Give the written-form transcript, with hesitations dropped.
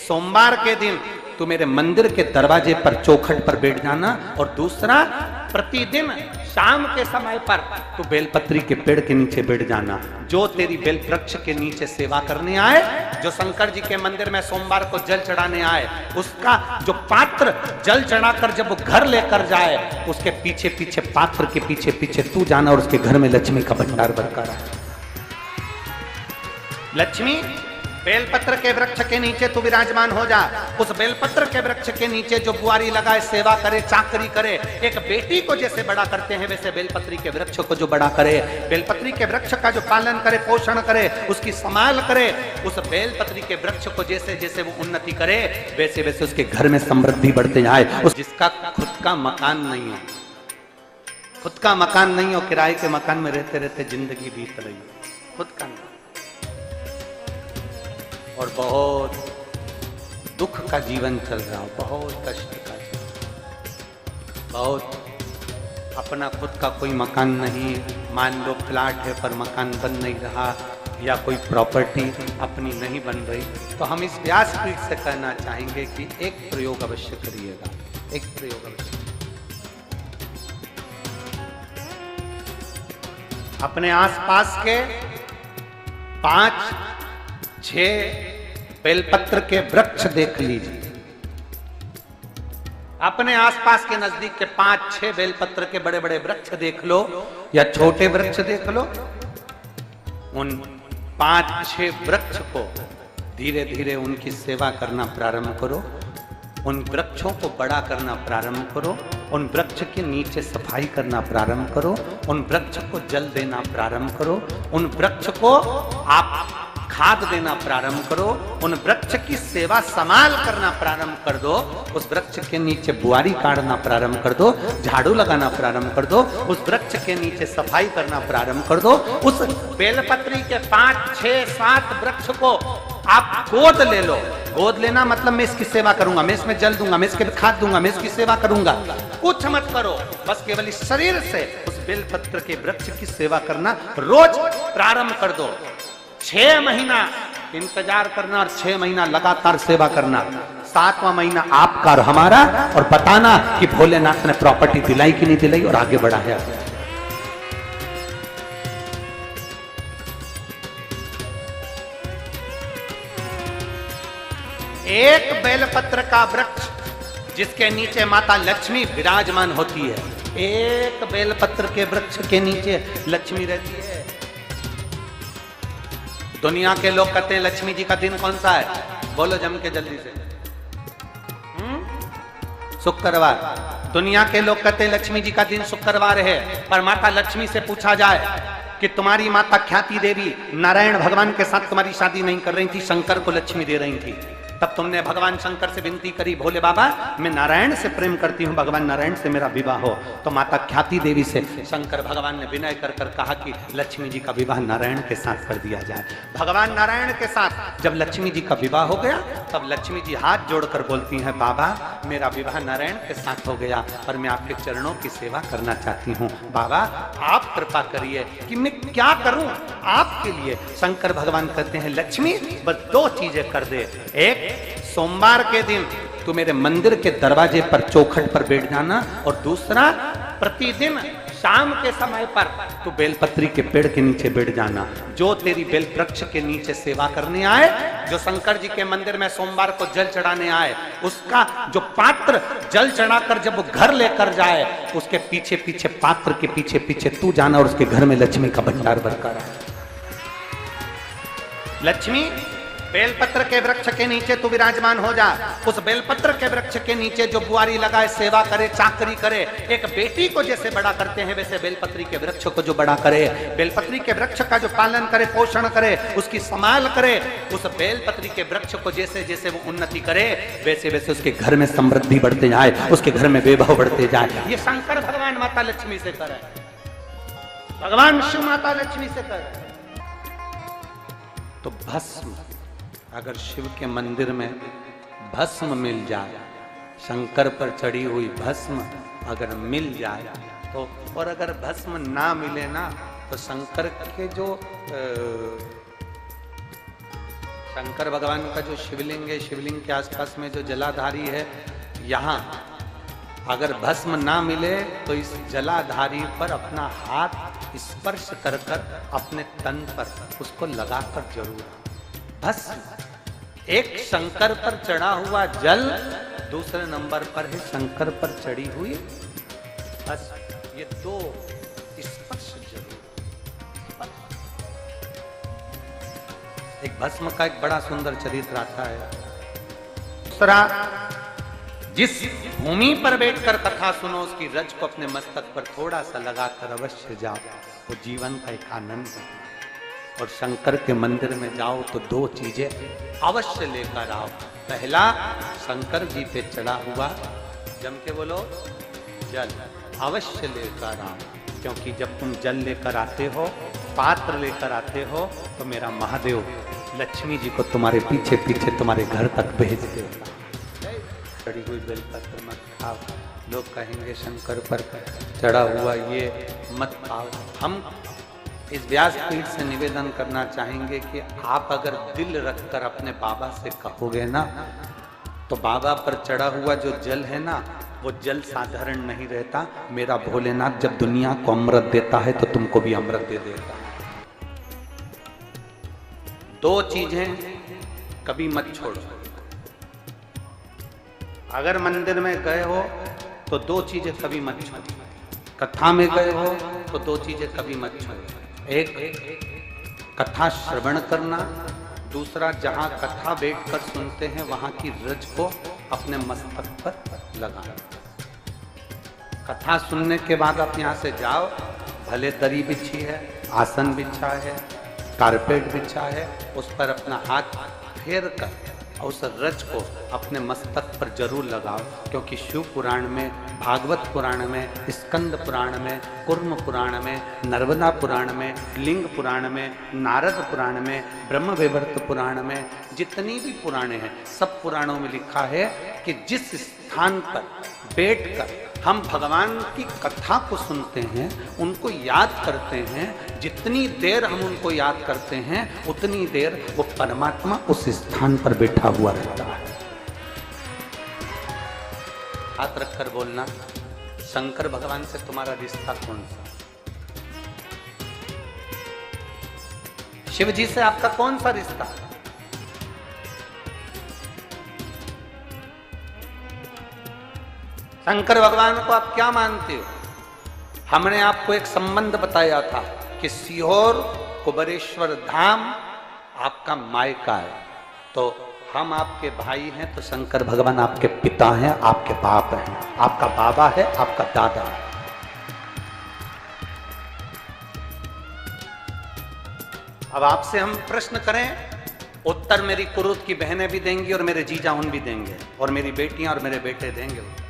सोमवार के दिन तू मेरे मंदिर के दरवाजे पर चौखट पर बैठ जाना, और दूसरा प्रतिदिन शाम के समय पर तू बेलपत्री के पेड़ के नीचे बैठ जाना। जो तेरी बेल वृक्ष के नीचे सेवा करने आए, जो शंकर जी के मंदिर में सोमवार को जल चढ़ाने आए, उसका जो पात्र जल चढ़ाकर जब वो घर लेकर जाए, उसके पीछे पीछे, पात्र के पीछे पीछे तू जाना, और उसके घर में लक्ष्मी का भंडार भरकर आए। लक्ष्मी बेलपत्र के वृक्ष के नीचे तू विराजमान हो जा। उस बेलपत्र के वृक्ष के नीचे जो बुआरी लगाए, सेवा करे, चाकरी करे, एक बेटी को जैसे बड़ा करते हैं वैसे बेलपत्री के वृक्ष को जो बड़ा करे, बेलपत्री के वृक्ष का जो पालन करे, पोषण करे, उसकी संभाल करे, उस बेलपत्री के वृक्ष को जैसे जैसे वो उन्नति करे, वैसे वैसे उसके घर में समृद्धि बढ़ते जाए। उस जिसका खुद का मकान नहीं हो, खुद का मकान नहीं हो, किराए के मकान में रहते रहते जिंदगी बीत रही, खुद का नहीं, और बहुत दुख का जीवन चल रहा हो, बहुत कष्ट का, बहुत अपना खुद का कोई मकान नहीं, मान लो फ्लैट है पर मकान बन नहीं रहा, या कोई प्रॉपर्टी अपनी नहीं बन रही, तो हम इस व्यासपीठ से कहना चाहेंगे कि एक प्रयोग अवश्य करिएगा, एक प्रयोग अवश्य। अपने आसपास के 5-6 बेलपत्र के वृक्ष देख लीजिए, अपने आसपास के नजदीक के 5-6 बेलपत्र के बड़े बड़े वृक्ष देख लो, या छोटे वृक्ष देख लो। उन 5-6 वृक्ष को धीरे धीरे उनकी सेवा करना प्रारंभ करो, उन वृक्षों को बड़ा करना प्रारंभ करो, उन वृक्ष के नीचे सफाई करना प्रारंभ करो, उन वृक्ष को जल देना प्रारंभ करो, उन वृक्ष को आप खाद देना प्रारंभ करो, उन वृक्ष की सेवा संभाल करना प्रारंभ कर दो, उस वृक्ष के नीचे बुआरी काटना प्रारंभ कर दो, झाड़ू लगाना प्रारंभ कर दो, उस वृक्ष के नीचे सफाई करना प्रारंभ कर दो। उस बेलपत्री के 5-6-7 वृक्ष को आप गोद ले लो। गोद लेना मतलब मैं इसकी सेवा करूंगा, मैं इसमें जल दूंगा, मैं इसके खाद दूंगा, मैं इसकी सेवा करूंगा, कुछ मत करो, बस केवल इस शरीर से उस बेलपत्र के वृक्ष की सेवा करना रोज प्रारंभ कर दो। 6 महीना इंतजार करना और 6 महीना लगातार सेवा करना, 7वां महीना आपका और हमारा, और बताना कि भोलेनाथ ने प्रॉपर्टी दिलाई कि नहीं दिलाई और आगे बढ़ाया। एक बेलपत्र का वृक्ष जिसके नीचे माता लक्ष्मी विराजमान होती है, एक बेलपत्र के वृक्ष के नीचे लक्ष्मी रहती है। दुनिया के लोग कहते हैं लक्ष्मी जी का दिन कौन सा है, बोलो जम के जल्दी से। शुक्रवार। दुनिया के लोग कहते हैं लक्ष्मी जी का दिन शुक्रवार है, पर माता लक्ष्मी से पूछा जाए कि तुम्हारी माता ख्याति देवी नारायण भगवान के साथ तुम्हारी शादी नहीं कर रही थी, शंकर को लक्ष्मी दे रही थी, तब तुमने भगवान शंकर से विनती करी, भोले बाबा मैं नारायण से प्रेम करती हूँ, भगवान नारायण से मेरा विवाह हो। तो माता ख्याति देवी से शंकर भगवान ने विनय कर कर कहा कि लक्ष्मी जी का विवाह नारायण के साथ कर दिया जाए। भगवान नारायण के साथ जब लक्ष्मी जी का विवाह हो गया, तब लक्ष्मी जी हाथ जोड़कर बोलती हैं, बाबा मेरा विवाह नारायण के साथ हो गया, पर मैं आपके चरणों की सेवा करना चाहती हूँ, बाबा आप कृपा करिए कि मैं क्या करूं आपके लिए। शंकर भगवान कहते हैं लक्ष्मी बस 2 चीजें कर दे, एक सोमवार के दिन तू मेरे मंदिर के दरवाजे पर चौखट पर बैठ जाना, और दूसरा प्रतिदिन शाम के समय पर तू बेलपत्री के पेड़ के नीचे बैठ जाना। जो तेरी बेल वृक्ष के नीचे सेवा करने आए, जो शंकर जी के मंदिर में सोमवार को जल चढ़ाने आए, उसका जो पात्र जल चढ़ाकर जब वो घर लेकर जाए, उसके पीछे पीछे, पात्र के पीछे पीछे तू जाना, और उसके घर में लक्ष्मी का भंडार भरकर आए। लक्ष्मी बेलपत्र के वृक्ष के नीचे तू विराजमान हो जा। उस बेलपत्र के वृक्ष के नीचे जो बुआरी लगाए, सेवा करे, चाकरी करे, एक बेटी को जैसे बड़ा करते हैं वैसे बेलपत्री के वृक्ष को जो बड़ा करे, बेलपत्री के वृक्ष का जो पालन करे, पोषण करे, उसकी संभाल करे, उस बेलपत्री के वृक्ष को जैसे जैसे वो उन्नति करे, वैसे वैसे उसके घर में समृद्धि बढ़ते जाए, उसके घर में वैभव बढ़ते जाए। ये शंकर भगवान माता लक्ष्मी से करे, भगवान शिव माता लक्ष्मी से करे। तो भस्म, अगर शिव के मंदिर में भस्म मिल जाए, शंकर पर चढ़ी हुई भस्म अगर मिल जाए तो, और अगर भस्म ना मिले ना, तो शंकर के जो शंकर भगवान का जो शिवलिंग है, शिवलिंग के आसपास में जो जलाधारी है, यहाँ अगर भस्म ना मिले तो इस जलाधारी पर अपना हाथ स्पर्श कर कर अपने तन पर उसको लगाकर जरूर। भस्म एक शंकर पर चढ़ा हुआ जल, दूसरे नंबर पर है शंकर पर चढ़ी हुई भस्म। ये दो स्पर्श जरूर। एक भस्म का एक बड़ा सुंदर चरित्र आता है। दूसरा, जिस भूमि पर बैठकर कथा सुनो उसकी रज को अपने मस्तक पर थोड़ा सा लगाकर अवश्य जाओ, वो जीवन का एक आनंद है। और शंकर के मंदिर में जाओ तो दो चीजें अवश्य लेकर आओ। पहला, शंकर जी पे चढ़ा हुआ, जम के बोलो, जल अवश्य लेकर आओ, क्योंकि जब तुम जल लेकर आते हो, पात्र लेकर आते हो, तो मेरा महादेव लक्ष्मी जी को तुम्हारे पीछे पीछे तुम्हारे घर तक भेज देगा। चढ़ी हुई बेलपत्र मत खाओ, लोग कहेंगे शंकर पर चढ़ा हुआ ये मत खाओ। हम इस व्यासपीठ से निवेदन करना चाहेंगे कि आप अगर दिल रखकर अपने बाबा से कहोगे ना, तो बाबा पर चढ़ा हुआ जो जल है ना, वो जल साधारण नहीं रहता। मेरा भोलेनाथ जब दुनिया को अमृत देता है तो तुमको भी अमृत दे देता है। दो चीजें कभी मत छोड़ो। अगर मंदिर में गए हो तो दो चीजें कभी मत छोड़ो। कथा में गए हो तो दो चीजें कभी मत छोड़ो। एक, कथा श्रवण करना। दूसरा, जहां कथा बैठकर सुनते हैं वहां की रज को अपने मस्तक पर लगाना। कथा सुनने के बाद आप यहां से जाओ, भले दरी बिछी है, आसन बिछा है, कारपेट बिछा है, उस पर अपना हाथ फेर कर उस रज को अपने मस्तक पर जरूर लगाओ। क्योंकि शिव पुराण में, भागवत पुराण में, स्कंद पुराण में, कुर्म पुराण में, नर्मदा पुराण में, लिंग पुराण में, नारद पुराण में, ब्रह्म वैवर्त पुराण में, जितनी भी पुराणे हैं, सब पुराणों में लिखा है कि जिस स्थान पर बैठकर हम भगवान की कथा को सुनते हैं, उनको याद करते हैं, जितनी देर हम उनको याद करते हैं उतनी देर वो परमात्मा उस स्थान पर बैठा हुआ रहता है। हाथ रखकर बोलना, शंकर भगवान से तुम्हारा रिश्ता कौन सा? शिव जी से आपका कौन सा रिश्ता? शंकर भगवान को आप क्या मानते हो? हमने आपको एक संबंध बताया था कि सीहोर कुबेरेश्वर धाम आपका मायका है, तो हम आपके भाई हैं, तो शंकर भगवान आपके पिता हैं, आपके बाप हैं, आपका बाबा है, आपका दादा है। अब आपसे हम प्रश्न करें, उत्तर मेरी कुरुत की बहनें भी देंगी और मेरे जीजा उन भी देंगे और मेरी बेटियां और मेरे बेटे देंगे।